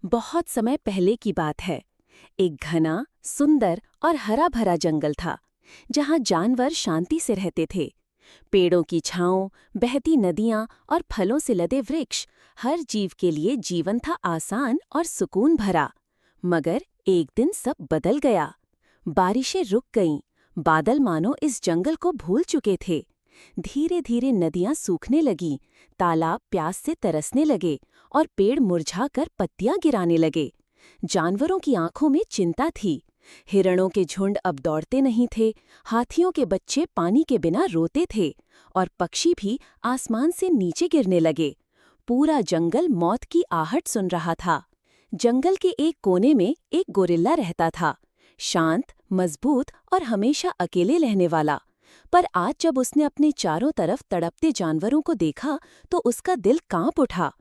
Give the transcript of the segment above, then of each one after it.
बहुत समय पहले की बात है। एक घना, सुंदर और हरा भरा जंगल था, जहाँ जानवर शांति से रहते थे। पेड़ों की छांव, बहती नदियाँ और फलों से लदे वृक्ष हर जीव के लिए जीवन था आसान और सुकून भरा। मगर एक दिन सब बदल गया। बारिशें रुक गईं, बादल मानो इस जंगल को भूल चुके थे। धीरे धीरे नदियां सूखने लगीं, तालाब प्यास से तरसने लगे और पेड़ मुरझाकर पत्तियां गिराने लगे। जानवरों की आंखों में चिंता थी। हिरणों के झुंड अब दौड़ते नहीं थे, हाथियों के बच्चे पानी के बिना रोते थे और पक्षी भी आसमान से नीचे गिरने लगे। पूरा जंगल मौत की आहट सुन रहा था। जंगल के एक कोने में एक गोरिल्ला रहता था, शांत, मजबूत और हमेशा अकेले रहने वाला। पर आज जब उसने अपने चारों तरफ तड़पते जानवरों को देखा तो उसका दिल कांप उठा।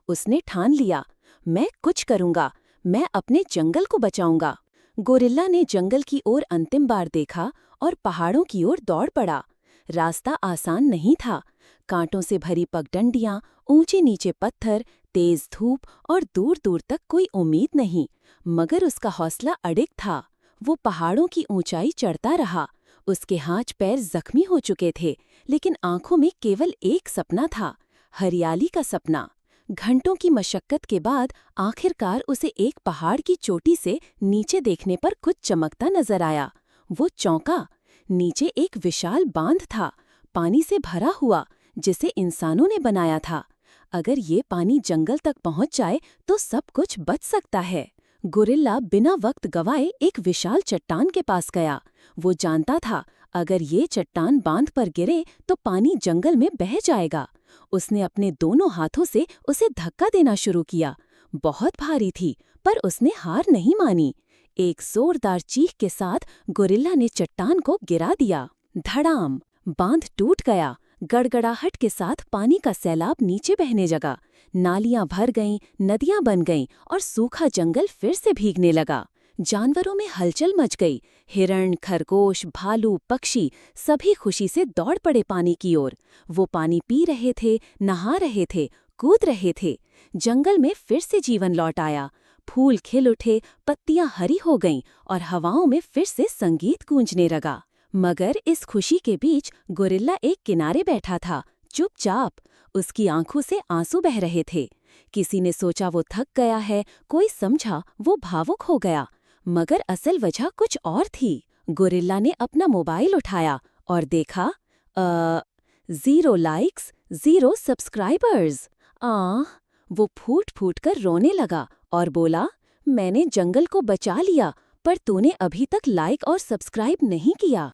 उसने ठान लिया, मैं कुछ करूंगा, मैं अपने जंगल को बचाऊंगा। गोरिल्ला ने जंगल की ओर अंतिम बार देखा और पहाड़ों की ओर दौड़ पड़ा। रास्ता आसान नहीं था। कांटों से भरी पगडंडियां, ऊंचे नीचे पत्थर, तेज धूप और दूर दूर तक कोई उम्मीद नहीं। मगर उसका हौसला अडिग था। वो पहाड़ों की ऊंचाई चढ़ता रहा। उसके हाथ पैर जख्मी हो चुके थे, लेकिन आंखों में केवल एक सपना था, हरियाली का सपना। घंटों की मशक्कत के बाद आखिरकार उसे एक पहाड़ की चोटी से नीचे देखने पर कुछ चमकता नजर आया। वो चौंका। नीचे एक विशाल बांध था, पानी से भरा हुआ, जिसे इंसानों ने बनाया था। अगर ये पानी जंगल तक पहुंच जाए तो सब कुछ बच सकता है। गोरिल्ला बिना वक्त गवाए एक विशाल चट्टान के पास गया। वो जानता था, अगर ये चट्टान बांध पर गिरे तो पानी जंगल में बह जाएगा। उसने अपने दोनों हाथों से उसे धक्का देना शुरू किया। बहुत भारी थी, पर उसने हार नहीं मानी। एक जोरदार चीख के साथ गोरिल्ला ने चट्टान को गिरा दिया। धड़ाम! बांध टूट गया। गड़गड़ाहट के साथ पानी का सैलाब नीचे बहने लगा। नालियां भर गईं, नदियां बन गईं और सूखा जंगल फिर से भीगने लगा। जानवरों में हलचल मच गई। हिरण, खरगोश, भालू, पक्षी सभी खुशी से दौड़ पड़े पानी की ओर। वो पानी पी रहे थे, नहा रहे थे, कूद रहे थे। जंगल में फिर से जीवन लौट आया। फूल खिल उठे, पत्तियां हरी हो गईं और हवाओं में फिर से संगीत गूंजने लगा। मगर इस खुशी के बीच गोरिल्ला एक किनारे बैठा था, चुपचाप। उसकी आंखों से आंसू बह रहे थे। किसी ने सोचा वो थक गया है, कोई समझा वो भावुक हो गया। मगर असल वजह कुछ और थी। गोरिल्ला ने अपना मोबाइल उठाया और देखा, 0 लाइक्स, 0 सब्सक्राइबर्स। वो फूट फूट कर रोने लगा और बोला, मैंने जंगल को बचा लिया, पर तूने अभी तक लाइक और सब्सक्राइब नहीं किया।